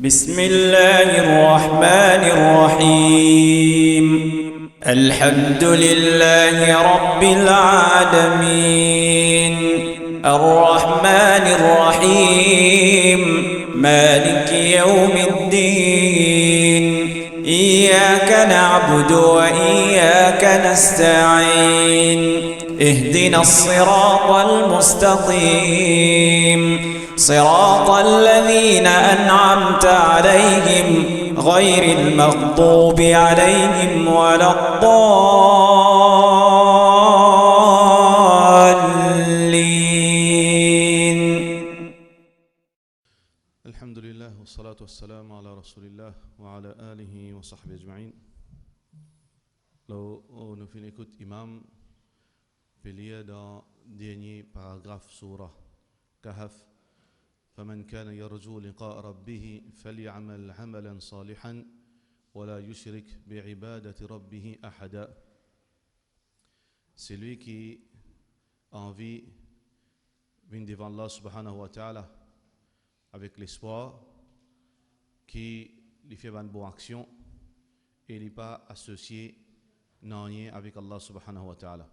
بسم الله الرحمن الرحيم. الحمد لله رب العالمين الرحمن الرحيم مالك يوم الدين إياك نعبد وإياك نستعين اهدنا الصراط المستقيم صراط الذين أنعمت عليهم غير المغضوب عليهم ولا الضالين. الحمد لله والصلاة والسلام على رسول الله وعلى آله وصحبه أجمعين. لو nous finissons écoute Imam Pélier dans dernier paragraphe surah Kahf. فمن كان يرجو لقاء ربه فليعمل عملا صالحا ولا يشرك بعبادة ربه أحدا. C'est lui qui a envie de venir devant Allah subhanahu wa ta'ala avec l'espoir qui lui fait une bonne action et il n'est pas associé non rien avec Allah subhanahu wa ta'ala.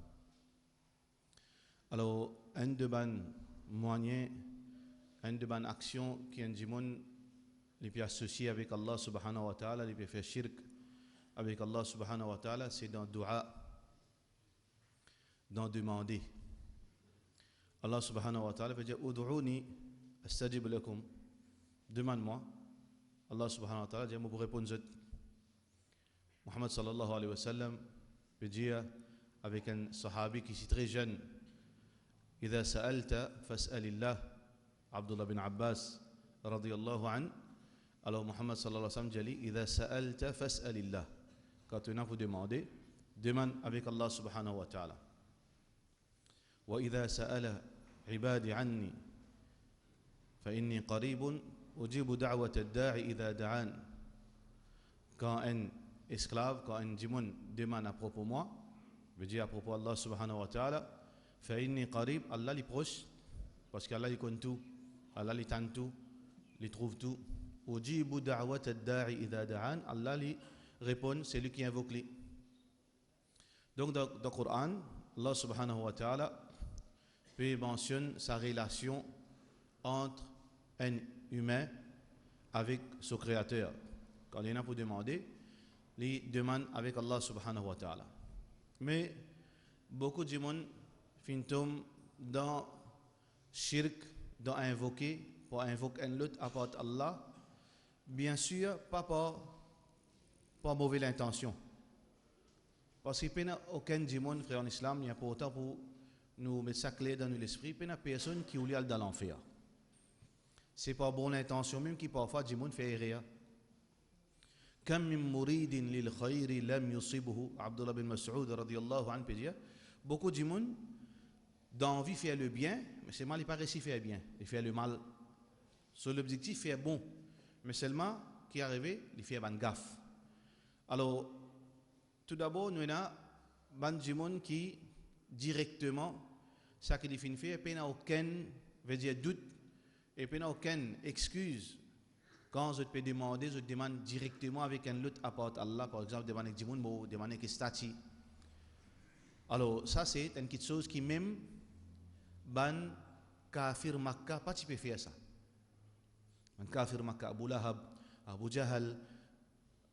Alors, un de ban moyen, un de ban action qui est les peut associer avec Allah subhanahu wa ta'ala, les peut faire shirk avec Allah subhanahu wa ta'ala, c'est dans dua, dans demander. Allah subhanahu wa ta'ala veut dire Ud'ouni astajib lakum. Demande-moi. Allah subhanahu wa ta'ala dit moi pour répondre. Muhammad sallallahu alayhi wa sallam veut dire avec un sahabi qui est très jeune إذا سألت فاسأل الله. Abdullah bin Abbas radiyallahu an. Alors Muhammad sallallahu alayhi wa sallam dit إذا سألت فاسأل الله. Quand tu vous demandez, demande avec Allah subhanahu wa ta'ala. وإذا سأل عبادي عني فإني قريب أجيب دعوة الداعي إذا دعان. Quand un esclave, quand un djimoun demande à propos de moi, veut dire à propos d'Allah subhanahu wa ta'ala, فإني قريب, Allah est proche, parce qu'Allah il connaît tout, Allah il tente tout, il trouve tout. أجيب دعوة الداعي إذا دعان, Allah il répond, c'est lui qui invoque lui. Donc dans le Coran, Allah subhanahu wa ta'ala mentionne sa relation entre un humain avec son créateur. Quand il y en a pour demander, il demande avec Allah subhanahu wa ta'ala. Mais beaucoup de monde finissent dans shirk, dans invoquer, pour invoquer un autre à part Allah, bien sûr, pas par mauvaise intention. Parce qu'il n'y a aucun démon, frère en islam, il y a pourtant pour nous mettre ça clair dans l'esprit, il n'y a personne qui oublie dans l'enfer. C'est pas bonne intention, même qui parfois démon fait erreur. Kam min muridin lil khayri lam yusibuhu. Abdullah bin Mas'ud radiyallahu anhu peut dire beaucoup de démons d'envie faire le bien, mais c'est mal, il pas réussi à faire bien, il fait le mal. Sur l'objectif, faire bon, mais seulement qui est arrivé, il fait une gaffe. Alors, tout d'abord, nous avons des gens qui directement, ça qui définit fait, il n'y a aucun doute et il n'y a aucune excuse. Quand je peux demander, je demande directement avec un autre à part Allah, par exemple, demander des gens, demander des statues. Alors, ça c'est une petite chose qui même ban kafir Makkah pas tu peux faire ça. Un kafir Makkah, Abu Lahab, Abu Jahal,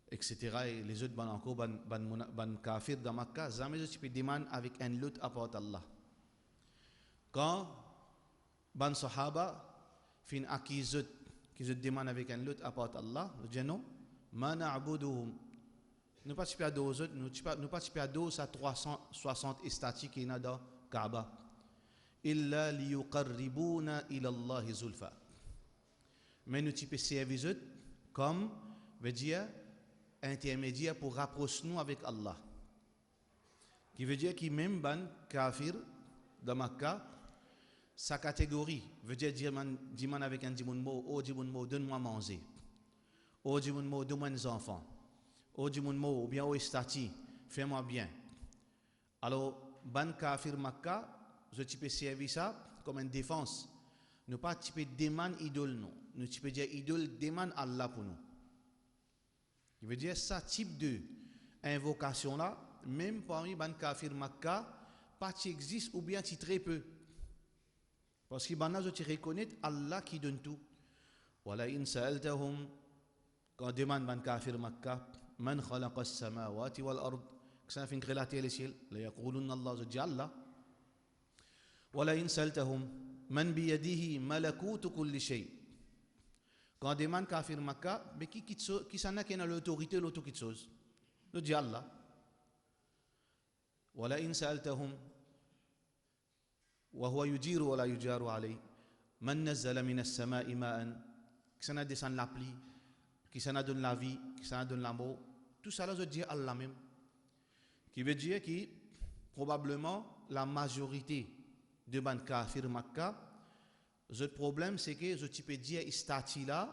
etc. Et les autres ban encore ban kafir dans Makkah, jamais tu peux demander avec un autre à part Allah. Quand ban sahaba fin akizut qui se demande avec un autre à part Allah, je dis non, ma na'buduhum. Nous pas à deux autres, nous pas à deux à 360 statues qui sont dans Kaaba. Illa liyuqarribuna ila Allah zulfa. Mais nous pas servir eux comme veut dire intermédiaire pour rapprocher nous avec Allah. Qui veut dire qui même ban kafir dans Makkah, sa catégorie veut dire diman avec un dimun mot, oh dimun mot, donne-moi manger. Oh dimun mot, donne-moi des enfants. Oh dimun mot, ou bien oh stati, fais-moi bien. Alors, ban kafir Makkah, je peux servir ça comme une défense. Ne pas typer demande idole non. nous tu peux dire idole demande Allah pour nous. Il veut dire ça type de invocation là, même parmi les kafir Makkah, pas qui existe ou bien qui très peu. Parce que maintenant tu reconnais Allah qui donne tout. Wala in sa'altahum quand demande les kafir Makkah, man khalaqa as-samawati wal ard, que ça fait relater les ciels, la yaquluna Allah je dis Allah. Wala in sa'altahum man bi yadihi malakutu kulli shay. Quand on demande kafir Makkah, mais qui s'en a qui a l'autorité de toute chose? Le dit Allah. Wala in sa'altahum wa huwa yujiru wa la yujaru alayhi. Man nazzala min as-sama'i ma'an. Qui s'en a descendu la pluie, qui s'en a donné la vie, qui s'en a donné l'amour. Tout ça là, je dis Allah même. Qui veut dire que probablement la majorité de ban kafir Makkah, le problème, c'est que je peux dire Istati là,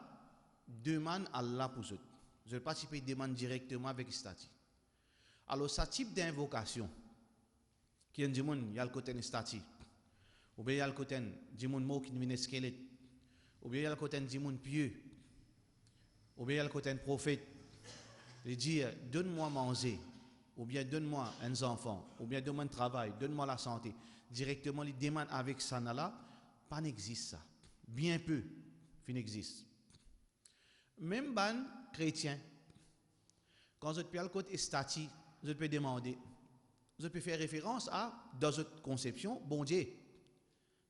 demande Allah pour eux. Je ne peux pas demander directement avec Istati. Alors, ce type d'invocation, qui est un monde, il y a le côté Istati, ou bien il y a le côté du monde qui vient squelette, ou bien il y a le côté du monde pieux, ou bien il y a le côté prophète, il dit donne-moi manger, ou bien donne-moi un enfant, ou bien donne-moi un travail, donne-moi la santé. Directement, il demande avec ça là. Pas n'existe ça. Bien peu, il n'existe. Même ban chrétien, quand je peux le côté stati, je peux demander, je peux faire référence à, dans votre conception, bon Dieu.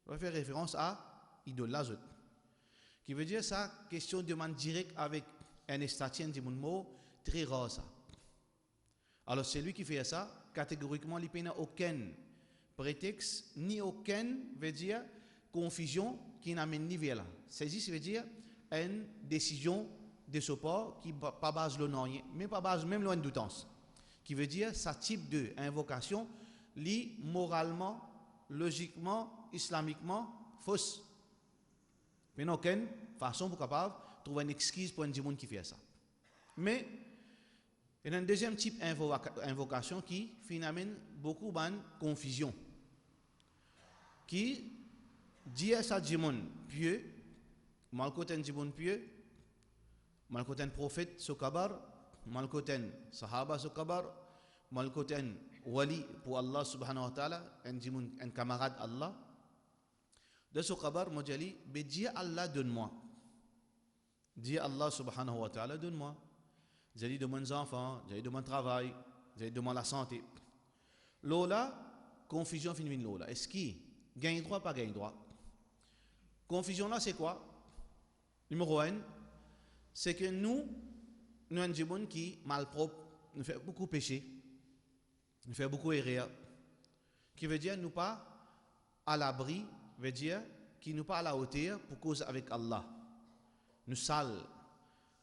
Je peux faire référence à idole là, qui veut dire ça, question de demande directe avec un statien du mot, très rare ça. Alors celui qui fait ça, catégoriquement, il n'a aucun prétexte, ni aucun, veut dire, confusion qui n'amène ni vers là. Saisi, ça veut dire une décision de support qui pas base le nom, mais pas base même loin de doutance. Qui veut dire ce type de invocation, li moralement, logiquement, islamiquement, fausse. Mais n'a aucune façon pour capable trouver une excuse pour un monde qui fait ça. Mais il y a un deuxième type d'invocation qui amène beaucoup de confusion. Qui dit à ça du monde pieux, mal côté du monde pieux, mal côté prophète sokabar, mal côté sahaba sokabar, mal côté wali pour Allah subhanahu wa ta'ala, un camarade Allah. De sokabar, moi j'ai dit, dis Allah donne-moi. Dis Allah subhanahu wa ta'ala donne-moi. J'ai dit de mon enfant, j'ai dit de mon travail, j'ai dit de la santé. Lola, confusion fin lola. Est-ce qu'il gagne droit, pas gagne droit? Confusion là, c'est quoi? Numéro 1, c'est que nous avons des gens qui malpropres, nous faisons beaucoup péché, nous faisons beaucoup erreur, qui veut dire nous pas à l'abri, veut dire qui nous pas à la hauteur pour cause avec Allah. Nous sales.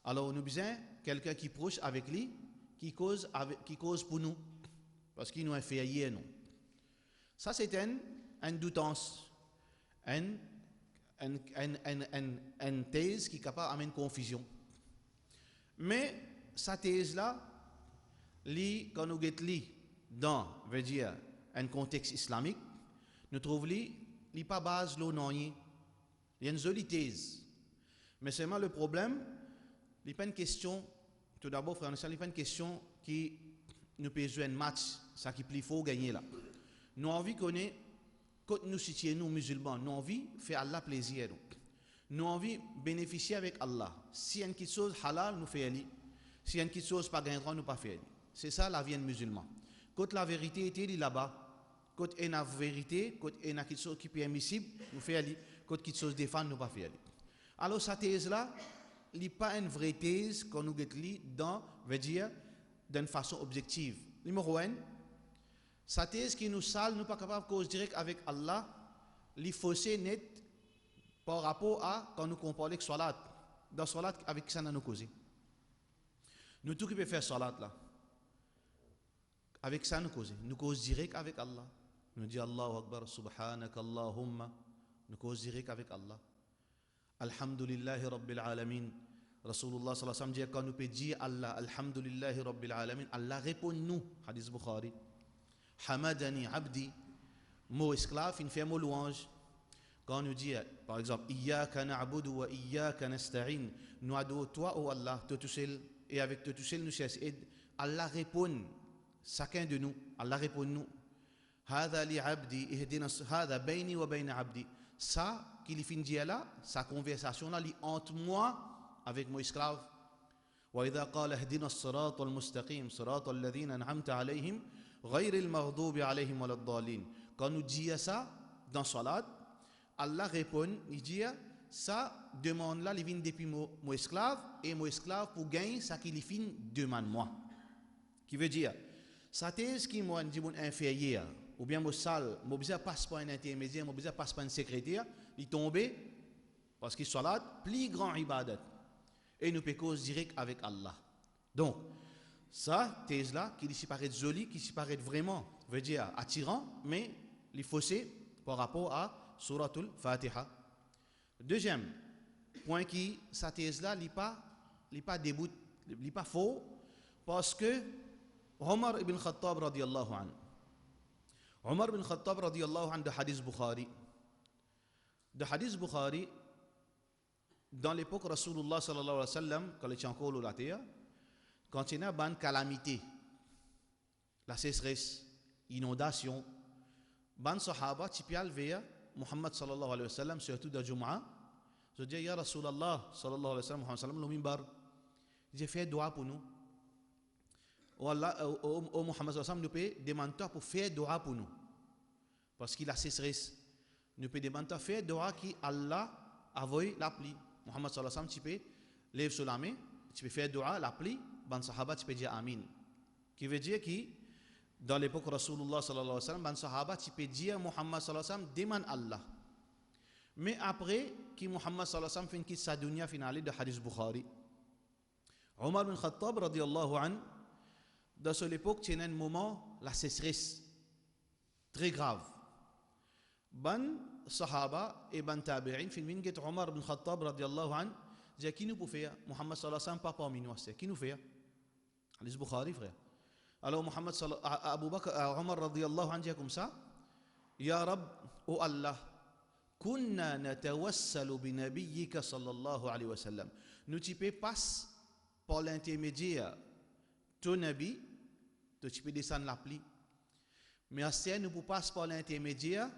Alors nous besoin quelqu'un qui proche avec lui, qui cause pour nous, parce qu'il nous a fait hier nous. Ça c'est une doutance, une thèse qui est capable d'amener confusion. Mais cette thèse-là, quand nous regardons dans, veut dire, un contexte islamique, nous trouvons qu'il pas base là non. Il y a une jolie thèse. Mais seulement le problème, il n'y a pas une question, tout d'abord, frère, il n'y a pas une question qui nous peut jouer un match, ça qui plus faut gagner là. Nous avons envie qu'on ait, quand nous situons, nous musulmans, nous avons envie de faire Allah plaisir. Nous avons envie de bénéficier avec Allah. Si y a une petite chose halal, nous faisons aller. Si y a une petite chose pas gagnant, nous pas faire. C'est ça la vie de musulman. Quand la vérité était là-bas, quand il y a une vérité, quand il y a quelque chose qui est permissible, nous faisons aller. Quand quelque chose défend, nous pas faire aller. Alors cette thèse-là, il n'est pas une vraie thèse qu'on nous lit dans, veut dire, d'une façon objective. Numéro 1, cette thèse qui nous sale, nous pas capable de cause directe avec Allah, les fossés net par rapport à quand nous comparons avec Salat. Dans Salat, avec qui ça nous cause. Nous tout qui peut faire Salat là. Avec ça nous cause direct avec Allah. Nous dit Allahu Akbar, Subhanak Allahumma, nous cause direct avec Allah. Alhamdulillahi Rabbil Alamin. Rasulullah sallallahu alayhi wa sallam dit quand nous peut dire Allah, Alhamdulillahi Rabbil Alamin, Allah répond nous. Hadith Bukhari. Hamadani Abdi, mot esclave, il fait mot louange. Quand on nous dit par exemple, Iyyaka na'budu wa iyyaka nasta'in. Nous adorons toi, oh Allah, toi tout seul, et avec toi tout seul nous cherchons aide. Allah répond, chacun de nous, Allah répond nous. Hada li abdi, ihdina hada bayni wa bayna abdi. Ça, qu'il fin dit là, sa conversation là, entre moi avec mon esclave. وإذا قال اهدنا الصراط المستقيم صراط الذين أنعمت عليهم غير المغضوب عليهم ولا الضالين. Quand nous disons ça dans salat, Allah répond, il dit ça demande là, il vient depuis mon esclave et mon esclave pour gagner ça qu'il fin demande moi. Qui veut dire ça thèse qui moi dit mon inférieur ou bien mon sale, mon besoin passe par un intermédiaire, mon besoin passe par un secrétaire, il tombe parce que salat plus grand ibadat. Et nous pécons direct avec Allah. Donc, ça, thèse-là, qui s'y paraît jolie, qui s'y paraît vraiment, veut dire attirant, mais il faut par rapport à Suratul Fatiha. Deuxième point qui, sa thèse-là, n'est pas débout, n'est pas faux, parce que Omar ibn Khattab radiyallahu anhu, Omar ibn Khattab radiyallahu anhu de Hadith Bukhari, dans l'époque Rasulullah sallallahu alayhi wa sallam, quand il était encore la terre, quand il y a une calamité, la sécheresse, inondation, ban sahaba tipial vers Muhammad sallallahu alayhi wa sallam, surtout de Jum'a, je dis ya Rasulallah sallallahu alayhi wa sallam, Muhammad sallam, le mimbar, j'ai fait dua pour nous. Oh Allah, oh Muhammad sallallahu alayhi wa sallam, nous peut demander pour faire dua pour nous, parce qu'il a sécheresse. Nous peut demander faire dua qui Allah avoue la pluie. Muhammad sallallahu alayhi wa sallam, tu peux lève sur la main, tu peux faire dua, la pluie, ban sahaba, tu peux dire amin. Qui veut dire que dans l'époque Rasulullah sallallahu alayhi wa sallam, ban sahaba, tu peux dire Muhammad sallallahu alayhi wa sallam, demande Allah. Mais après, que Muhammad sallallahu alayhi wa sallam fait quitte sa dunya finale de Hadith Bukhari, Omar bin Khattab radiyallahu anhu, dans cette époque, il y a un moment, la sécheresse, très grave. Ban sahaba et ban tabi'in fin min get Omar ibn Khattab radiyallahu anhu dit qui nous peut faire Muhammad sallallahu alayhi wa sallam pas parmi nous c'est qui nous fait Hadith Bukhari frère. Alors Muhammad Abu Bakr Omar radiyallahu anhu dit comme ça ya Rab oh Allah kunna natawassalu bi nabiyyika sallallahu alayhi wa sallam nous tu peux passer par l'intermédiaire ton nabi tu peux descendre la pluie mais assez nous pour passer par l'intermédiaire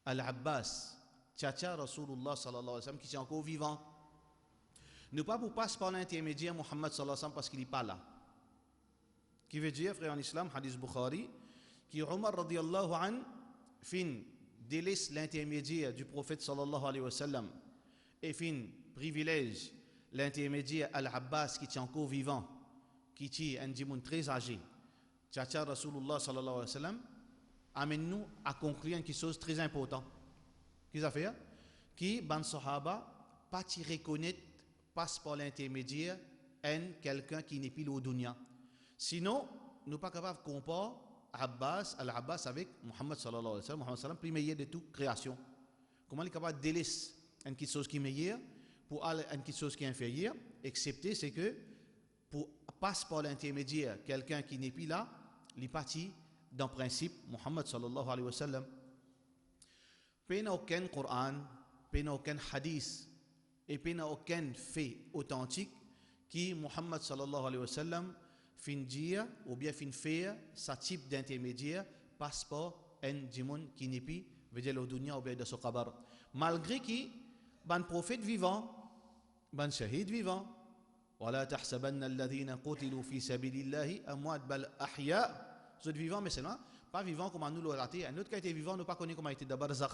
Al-Abbas, Tchacha Rasulullah sallallahu alayhi wa sallam, qui est encore vivant. Ne pas pour passer par l'intermédiaire Muhammad sallallahu alayhi wa sallam parce qu'il n'est pas là. Qui veut dire, frère en islam, Hadith Bukhari, qui Omar radiyallahu anhu fin délaisse l'intermédiaire du prophète sallallahu alayhi wa sallam et fin privilège l'intermédiaire Al-Abbas qui est encore vivant, qui est un djimoun très âgé. Tchacha Rasulullah sallallahu alayhi wa sallam, amène-nous à conclure quelque chose de très important. Qu'est-ce que ça fait? Qui, ban sahaba, pas t'y reconnaître, passe par l'intermédiaire, quelqu'un qui n'est plus au dunya. Sinon, nous ne sommes pas capables de comparer Al-Abbas avec Muhammad sallallahu alayhi wa sallam, Muhammad sallam, plus meilleur de toute création. Comment il est capable de délaisser quelque chose qui est meilleur pour aller à quelque chose qui est inférieur, excepté c'est que pour passer par l'intermédiaire, quelqu'un qui n'est plus là, il est parti dans le principe Muhammad sallallahu alayhi wa sallam. Il n'y a aucun Coran, il n'y a aucun hadith et il n'y a aucun fait authentique qui Muhammad sallallahu alayhi wa sallam fin dire ou bien fin faire ce type d'intermédiaire passe par un djimoun qui n'est plus veut dire le dunya ou bien de ce qabar. Malgré qui ban prophète vivant, ban shahid vivant, ولا تحسبن الذين قتلوا في سبيل الله أموات بل أحياء. Vous êtes vivant, mais seulement pas vivant comme nous l'avons raté. Un autre qui a été vivant, nous pas connu comment il était de Barzakh.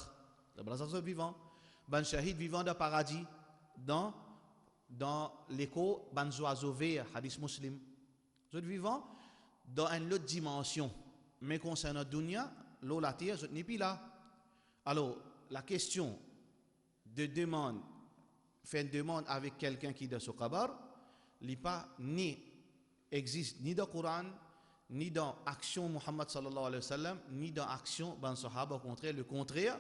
De Barzakh, vous êtes vivant. Ban shahid vivant de paradis, dans l'écho, ban oiseau vert, hadith muslim. Vous êtes vivant dans une autre dimension. Mais concernant dunya, l'eau, la terre, vous n'êtes plus là. Alors, la question de demande, faire une demande avec quelqu'un qui est dans ce kabar, il n'est pas ni existe ni dans le Coran, ni dans l'action Muhammad sallallahu alayhi wa sallam, ni dans l'action ban sahaba, au contraire, le contraire,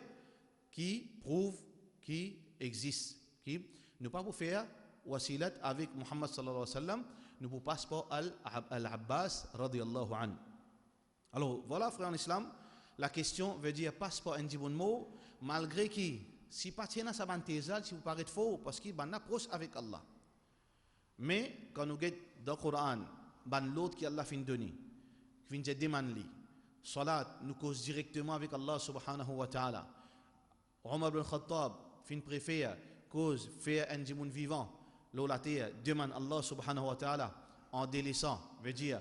qui prouve qu'il existe. Qui ne pas pour faire wasilat avec Muhammad sallallahu alayhi wa sallam, ne pour passer par Al-Abbas radiyallahu anhu. Alors voilà, frère en islam, la question veut dire passe par un bon mot, malgré que si pas tiens ça bantezal si vous paraît faux parce qu'il ban approche avec Allah. Mais quand nous guette dans le Coran, ban l'autre qui Allah fin donner, qui vient demander li, salat nous cause directement avec Allah subhanahu wa ta'ala. Omar ibn Khattab fin préfère cause faire un djimoun vivant, l'olaté demande Allah subhanahu wa ta'ala en délaissant, veut dire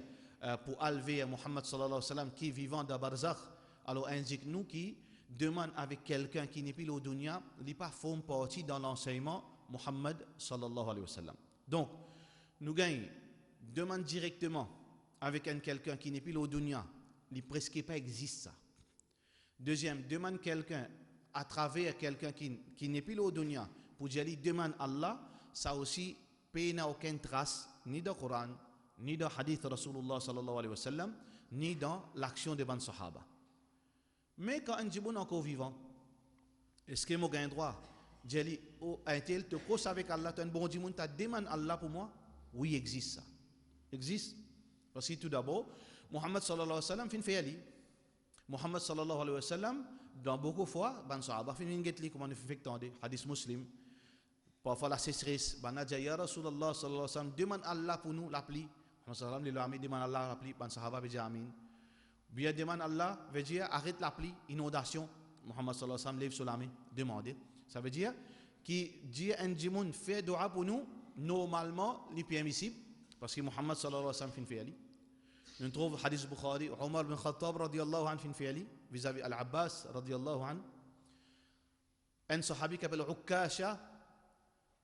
pour enlever Muhammad sallallahu alayhi wa sallam qui est vivant dans Barzakh. Alors indique nous qui demande avec quelqu'un qui n'est plus au dunya, il n'est pas forme partie dans l'enseignement Muhammad sallallahu alayhi wa sallam. Donc, nous gagnons, demande directement avec quelqu'un qui n'est plus au dunya, il presque pas existe ça. Deuxième, demande quelqu'un à travers quelqu'un qui n'est plus au dunya, pour dire demande Allah, ça aussi n'a aucune trace, ni dans le Coran, ni dans le hadith de Rasulullah sallallahu alayhi wa sallam, ni dans l'action des bans sahaba. Mais quand un djiboun encore vivant, est-ce que moi j'ai un droit? J'ai un tel te cause avec Allah, tu es un bon djiboun, tu demandes Allah pour moi? Oui, existe ça. Existe. Parce que tout d'abord, Muhammad sallallahu alayhi wa sallam fin fait ali. Muhammad sallallahu alayhi wa sallam, dans beaucoup de fois, ban sahaba fin ngetli comment on fait tendre, hadith muslim. Parfois la sécheresse, ban a dit ya Rasulullah sallallahu alayhi wa sallam, demande Allah pour nous l'appli. Muhammad sallallahu alayhi wa sallam demande Allah l'appli, ban sahaba veut dire amin. Bien demande Allah, veut dire arrête la pluie, inondation. Muhammad sallallahu alayhi wa sallam lève sur la main, demandez. Ça veut dire qui dit un djimoun fait dua pour nous, normalement, il est permissible, parce que Muhammad sallallahu alayhi wa sallam fait ali. Nous trouvons hadith Bukhari, Omar bin Khattab radiyallahu anhu fait ali, vis-à-vis Al-Abbas radiyallahu anhu. Un sahabi qui s'appelle Ukkasha,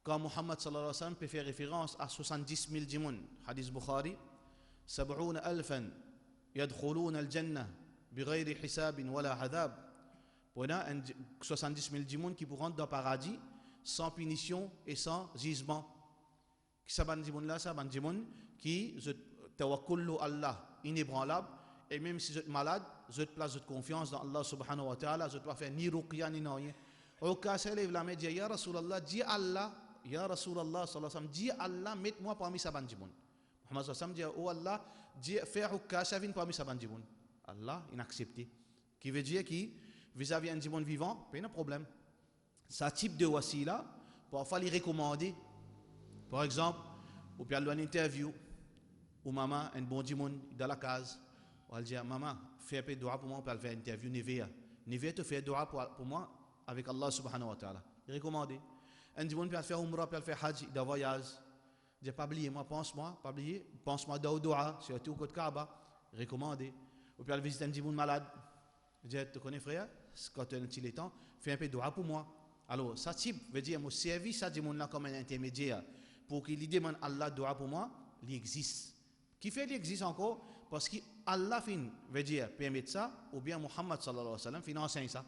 quand Muhammad sallallahu alayhi wa sallam peut faire référence à 70 000 djimoun, hadith Bukhari, 70 ألفا يدخلون الجنة بغير حساب ولا عذاب. Pour 70 000 djimoun qui pourront dans le paradis sans punition et sans gisement. Qui ça ban djimoun là, ça ban djimoun qui tawakkullu Allah inébranlable et même si vous êtes malade, vous êtes place de confiance dans Allah subhanahu wa ta'ala, vous ne pas faire ni ruqya ni rien. Au cas où lève la main dit ya Rasulallah, dis Allah, ya Rasulallah sallallahu alayhi wa sallam, dis Allah, mets-moi parmi sa ban djimoun. Muhammad sallallahu alayhi wa sallam dit oh Allah, dis fais ruqya, ça vient parmi sa ban djimoun. Allah inaccepté. Qui veut dire qui vis-à-vis un djimoun vivant, pas de problème. Ce type de wasila, parfois les recommander. Par exemple, ou bien une interview, ou maman, un bon djimoun dans la case, ou elle dit maman, fais un peu de dua pour moi, pour faire une interview, Nevea te fait dua pour moi avec Allah subhanahu wa ta'ala. Recommander. Un djimoun peut faire umrah, peut faire hajj, dans voyage. Dis pas oublier, moi, pense-moi, pas oublier, pense-moi dans le dua, surtout au côté Kaaba. Recommander. Ou bien visiter un djimoun malade. Je te connais frère, quand tu es temps, fais un peu de dua pour moi. Alors, ça type veut dire, mon service à djimoun là comme un intermédiaire pour qu'il lui demande Allah dua pour moi, il existe. Qui fait qu'il existe encore? Parce que Allah veut dire permettre ça, ou bien Muhammad sallallahu alayhi wa sallam fin enseigne ça.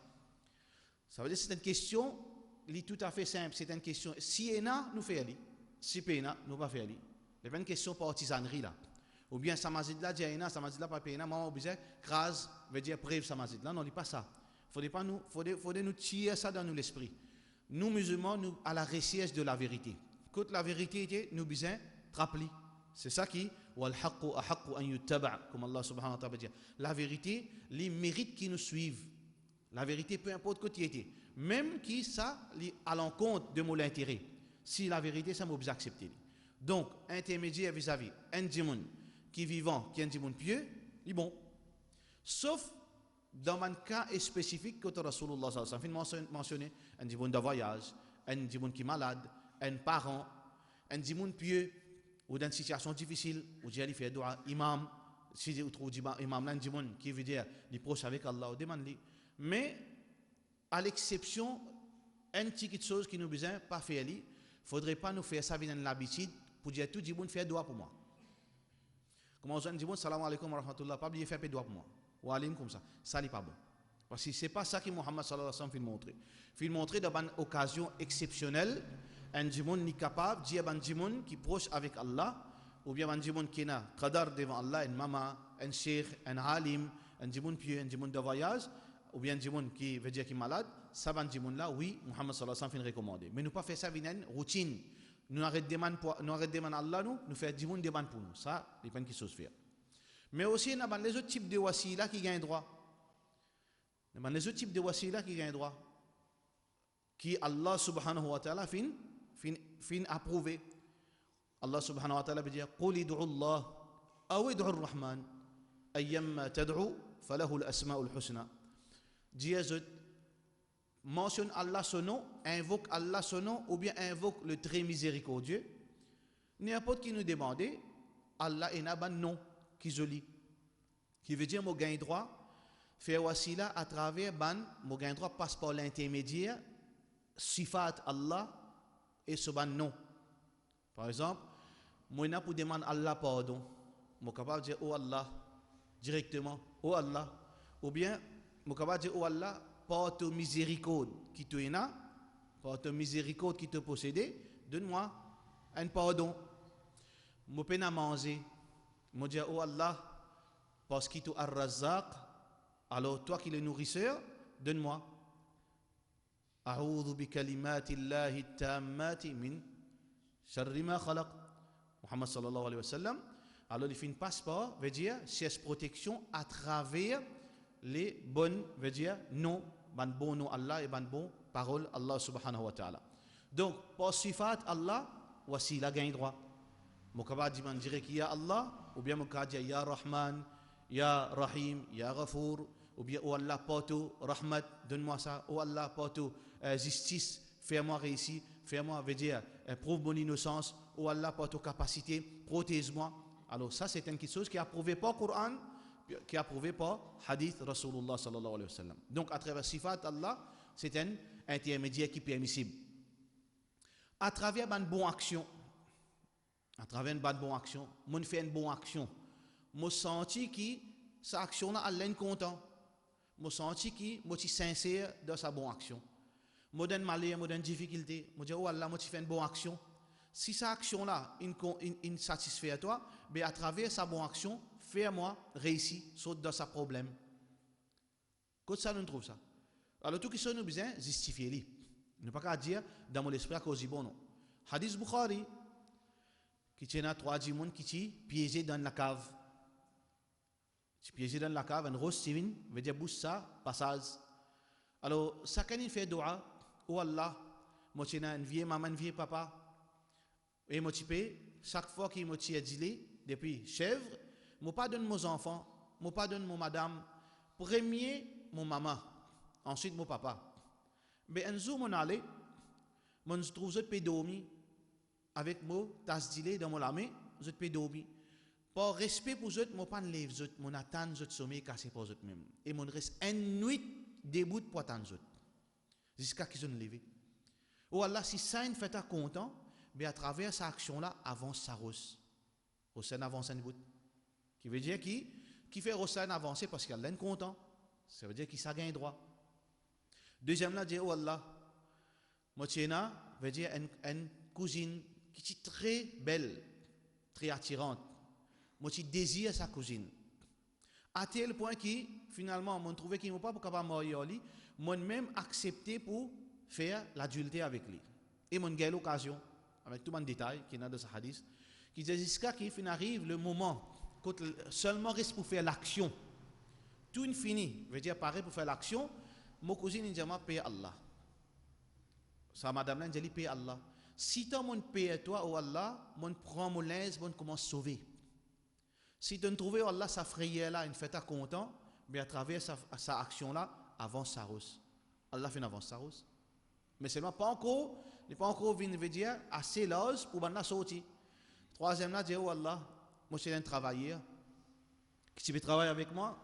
Ça veut dire que c'est une question, tout à fait simple, c'est une question, si il y a, nous faisons aller. Si il y a, nous ne pas faire aller. Il y a une question partisanerie là. Ou bien Samazid là, Diana, Samazid là, pas payé, maman obligé, crase, veut dire preuve Samazid là. Non, il n'est pas ça. Faudrait nous tirer ça dans l'esprit. Nous, musulmans, nous, à la recherche de la vérité. Quand la vérité était, nous besoin rappeler. C'est ça qui, comme Allah subhanahu wa ta'ala dit. La vérité, les mérites qui nous suivent. La vérité, peu importe côté était. Même qui ça, à l'encontre de mon intérêt. Si la vérité, ça m'a obligé accepter. Donc, intermédiaire vis-à-vis, un djimoun qui est vivant, qui est un djimoun pieux, il est bon. Sauf dans un cas spécifique que Rasulullah sallallahu alayhi wa sallam mentionné, un djimoun de voyage, un djimoun qui est malade, un parent, un djimoun pieux, ou dans une situation difficile, où il fait dua, imam, si vous trouvez imam là, un djimoun qui veut dire, il est proche avec Allah, demande-lui. Mais, à l'exception, une petite chose qui nous besoin, pas faire, il ne faudrait pas nous faire ça dans l'habitude pour dire tout djimoun fait dua pour moi. Comment on dit, salam alaikum wa rahmatullah, pas oublier faire dua pour moi. Ou alim comme ça. Ça n'est pas bon. Parce que ce n'est pas ça que Muhammad sallallahu alayhi wa sallam fait montrer. Il fait montrer dans une occasion exceptionnelle, un djimoun n'est capable de dire un djimoun qui est proche avec Allah, ou bien un djimoun qui n'a qadar devant Allah, une maman, un cheikh, un alim, un djimoun pieux, un djimoun de voyage, ou bien un djimoun qui veut dire qu'il est malade, ça un djimoun là, oui, Muhammad sallallahu alayhi wa sallam fait recommander. Mais nous pas faire ça avec une routine. Nous arrêtons de demander à Allah, nous faisons un djimoun demande pour nous. Ça, il n'y a pas de chose à faire. Mais aussi, il y a les autres types de wasila qui gagnent droit. Il y a les autres types de wasila qui gagnent droit. qui Allah subhanahu wa ta'ala fin approuvé. Allah subhanahu wa ta'ala veut dire قُلِ ادْعُوا اللَّهَ أَوْ ادْعُوا الرَّحْمَنَ أَيَّمَّا تَدْعُوا فَلَهُ الْأَسْمَاءُ الْحُسْنَى. Dis mentionne Allah son nom, invoque Allah son nom ou bien invoque le très miséricordieux. N'importe qui nous demande, Allah est un nom qui joli, qui veut dire mon gain droit, faire wasila à travers mon gain droit passe par l'intermédiaire, sifat Allah et ce ban nom. Par exemple, moi pour demander Allah pardon, je suis capable de dire oh Allah directement, oh Allah, ou bien je suis capable de dire oh Allah, par ta miséricorde qui te est là, par ta miséricorde qui te possède, donne-moi un pardon. Je peux manger, je dis oh Allah, parce qu'il te ar-Razzaq, alors toi qui es le nourrisseur, donne-moi. A'udhu bi kalimatillahi tammati min sharri ma khalaq. Muhammad sallallahu alayhi wa sallam. Alors il fait un passeport, veut dire cherche protection à travers les bonnes, veut dire non, ban bon nom Allah et ban bon parole Allah subhanahu wa ta'ala. Donc pour sifat Allah, voici la gain droit. Mon capable de dire qu'il y a Allah, ou bien mon capable de dire ya Rahman, ya Rahim, ya Ghafour, ou bien oh Allah porto rahmat, donne-moi ça, oh Allah porto justice, fais-moi réussir, fais-moi, veut dire prouve mon innocence, oh Allah porto capacité, protège-moi. Alors ça c'est une chose qui est approuvée par le Coran, qui est approuvée par Hadith Rasulullah sallallahu alayhi wa sallam. Donc à travers sifat Allah, c'est un intermédiaire qui est permissible. À travers une bonne action, moi fait une bonne action, moi senti que sa action là Allah est content. Moi senti que moi suis sincère dans sa bonne action. Moi donne malheur, moi donne difficulté, moi dis oh Allah, moi fait une bonne action. Si sa action là in satisfait à toi, mais à travers sa bonne action, fais-moi réussir saute dans sa problème. Quand ça nous trouve ça. Alors tout qui sont nous besoin justifier lui. Ne pas qu'à dire dans mon esprit à cause du bon non. Hadith Bukhari qui tient à 3 djimoun qui t'y piégé dans la cave. Tu piégé dans la cave, un rose Steven veut dire bouche ça, passage. Alors, ça quand il fait dua, oh Allah, moi j'ai un vieux maman, un vieux papa, et moi chaque fois qu'il m'a dit depuis chèvre, moi pas donne mes enfants, moi pas donne mon madame, premier mon maman, ensuite mon papa. Mais un jour mon allé, moi je trouve que je dormir avec moi tasse d'ilé dans mon lame, je peux dormir. Par respect pour eux, moi pas lève eux, mon attend eux sommeil cassé pour eux même. Et mon reste une nuit debout pour attendre eux. Jusqu'à qu'ils ont levé. Oh Allah, si ça une fait à content, mais à travers cette action là avance sa rose. Hossein avance un bout. Qui veut dire qui fait Hossein avancer parce qu'il est content. Ça veut dire qu'il s'a gagné droit. Deuxième là dit oh Allah, moi tiens veut dire une cousine qui est très belle, très attirante. Moi, je désire sa cousine. À tel point que, finalement, je trouvais qu'il ne m'a pas capable de marier lui, moi-même accepté pour faire l'adultère avec lui. Et j'ai eu l'occasion, avec tout le détail qui est dans ce hadith, qui dit jusqu'à qu'il arrive le moment, quand seulement reste pour faire l'action. Tout est fini, veut dire pareil pour faire l'action, ma cousine dit paye Allah. Ça, madame, elle dit paye Allah. Si tu as mon paye toi, oh Allah, je prends mon linge, je commence à sauver. Si tu trouves Allah sa frayeur là, une fête à content, mais à travers sa action là, avance sa rose. Allah fait une avance sa rose. Mais seulement pas encore, il n'est pas encore venu veut dire assez l'âge pour la sortir. Troisième là, dit oh Allah, moi je suis un travailleur, qui tu veux travailler avec moi,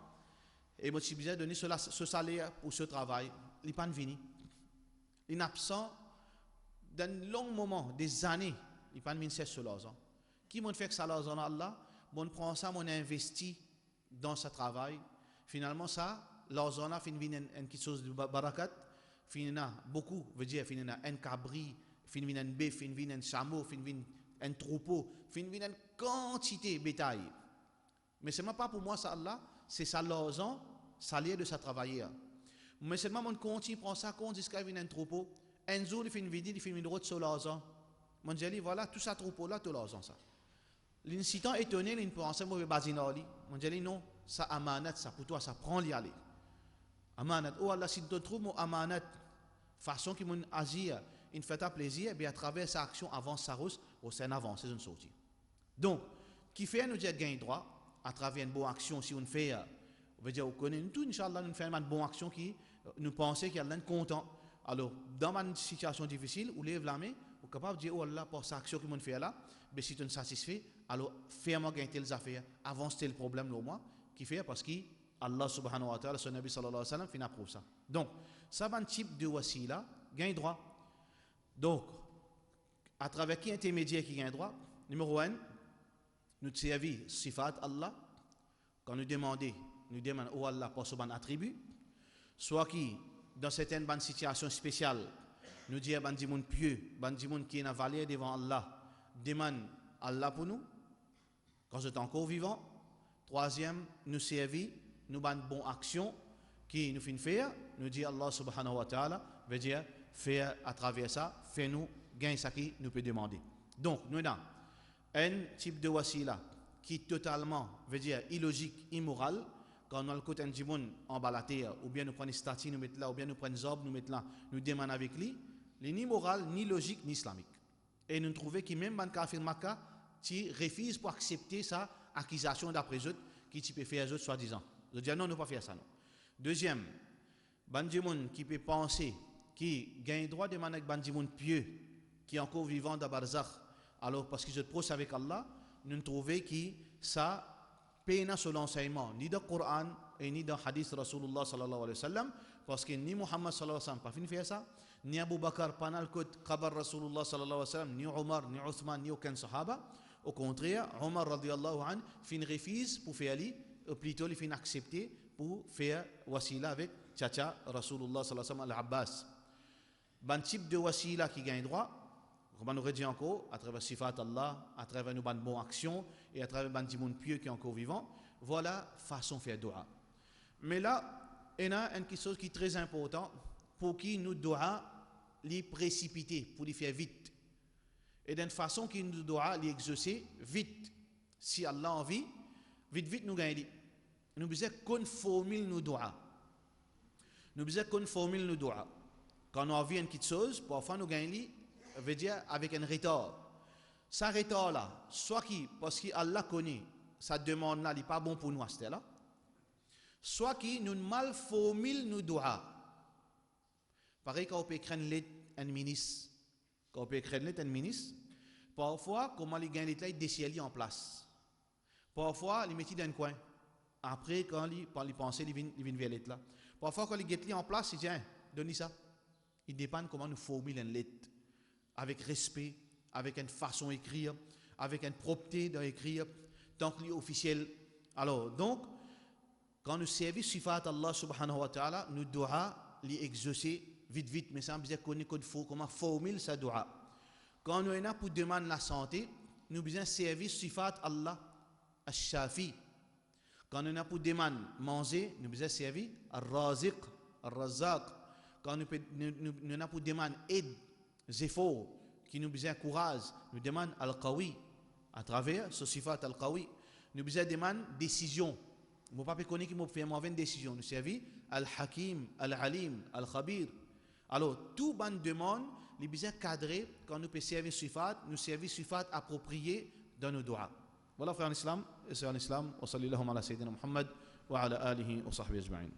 et moi je suis besoin de donner ce salaire pour ce travail. Il n'est pas venu. Il est absent d'un long moment, des années, il n'est pas venu sur l'argent. Qui m'a fait que ça l'argent Allah? On prend ça, on investit dans ce travail. Finalement, ça, l'argent a fini quelque chose de barakat. Finalement, beaucoup veut dire finalement un cabri, finalement un bœuf, finalement un chameau, finalement un troupeau, finalement une quantité de bétail. Mais ce n'est pas pour moi ça, Allah, c'est ça l'argent, salaire de sa travailleur. Mais seulement mon compte, il prend ça compte jusqu'à un troupeau. Un jour, il fait une vidéo, il fait une route sur l'argent. Mon Dieu, voilà, tout ça troupeau là, tout l'argent ça. L'incitant étonné, il pense que je vais on dit non, ça amanat, ça pour toi, ça prend l'y aller. Amanat, oh Allah, si tu trouves mon amanat, façon qui mon agir, il fait ta plaisir, bien à travers sa action avance sa route, ou c'est un avance, c'est une sortie. Donc, qui fait nous dire gain droit à travers une bonne action si on fait, on veut dire on connaît tout, Inch'Allah, nous faisons une bonne action qui nous pensons qu'il y a un content. Alors, dans une situation difficile, ou lève la main, ou capable de dire, oh Allah, pour cette action que je fais là, mais si tu es satisfait, alors fais-moi gagner telles affaires, avance tel problème là, moi, qui fait parce que Allah subhanahu wa ta'ala, son Nabi sallallahu alayhi wa sallam, finit approuve ça. Donc, ça va un type de wasila, gagne droit. Donc, à travers qui intermédiaire qui gagne droit? Numéro 1, nous servons sifat Allah, quand nous demandons oh Allah pour ce bon attribut, soit qui, dans certaines bonnes situations spéciales, nous disons bandi moun pieux, bandi moun qui est en valeur devant Allah, demande Allah pour nous, quand nous sommes encore vivants. Troisième, nous servons, nous avons une bonne action qui nous fait faire, nous dit Allah subhanahu wa ta'ala, veut dire faire à travers ça, faire nous gagner ce qui nous peut demander. Donc, nous avons un type de wasila qui est totalement, veut dire illogique, immoral. Quand on a le côté d'un djimoun en bas la terre, ou bien nous prenons une statue, nous mettons là, ou bien nous prenons une zob, nous mettons là, nous demandons avec lui, il n'est ni moral, ni logique, ni islamique. Et nous trouvons que même dans le kafir Makkah, qui refuse pour accepter sa accusation d'après eux, qui peut faire eux soi-disant. Je dis non, nous ne pouvons pas faire ça. Non. Deuxième, Bandimoun qui peut penser, qui gagne droit de demander avec Bandimoun pieux, qui est encore vivant dans Barzakh, alors parce qu'ils sont proches avec Allah, nous trouvons que ça peine sur l'enseignement, ni dans le Coran et ni dans le hadith Rasulullah sallallahu alayhi wa sallam, parce que ni Muhammad sallallahu alayhi wa sallam pas fini faire ça, ni Abu Bakr pas dans le code Qabar Rasulullah sallallahu alayhi wa sallam, ni Omar, ni Uthman, ni aucun sahaba. Au contraire, Omar radiyallahu anhu fin refuse pour faire ali, ou plutôt il fin accepter pour faire wasila avec Tchacha Rasulullah sallallahu alayhi wa sallam al-Abbas. Ban type de wasila qui gagne droit, comme on aurait dit encore, à travers sifat Allah, à travers nos bonnes actions et à travers les gens pieux qui sont encore vivants, voilà façon de faire dua. Mais là, il y a quelque chose qui est très important pour qui nous doit les précipiter, pour les faire vite. Et d'une façon qui nous doit les exaucer vite. Si Allah a envie, vite nous gagnons. Nous besoin conformer nos doigts. Nous besoin conformer nos doigts. Quand on a envie une petite chose, parfois nous gagnons, veut dire avec un retard. Ça retard là, soit qui, parce qu'Allah connaît, sa demande là, n'est pas bon pour nous à ce là, soit qui nous mal formule nos doigts. Pareil quand on peut écrire une lettre à un ministre, quand on peut écrire une lettre à un ministre, parfois, comment les gagnent les lettres, ils décident en place. Parfois, ils mettent dans un coin. Après, quand ils pensent, ils viennent vers lettre là. Parfois, quand ils mettent en place, ils disent, tiens, donnez ça. Il dépend comment nous formulons une lettre. Avec respect, avec une façon d'écrire, avec une propreté d'écrire, tant que officiel. Alors, donc, quand nous servons sifat Allah subhanahu wa ta'ala, nous devons les exaucer vite, mais ça veut dire qu'on connaît comment formuler sa dua. Quand nous avons pour demander la santé, nous devons servir sifat Allah al-Shafi. Quand nous avons pour demander manger, nous devons servir al-Raziq, al-Razaq. Quand nous avons pour demander aide, efforts qui nous besoin courage, nous demandent al-qawi à travers ce sifat al-qawi. Nous besoin demande décision. Mon papa connaît qui m'a fait une décision. Nous servons al-hakim, al-alim, al-khabir. Alors tout bonne demande, les besoin cadré quand nous peut servir sifat, nous servir sifat approprié dans nos doigts. Voilà frère en islam, et c'est en islam. Wa sallallahu ala sayyidina Muhammad wa ala alihi wa sahbihi ajma'in.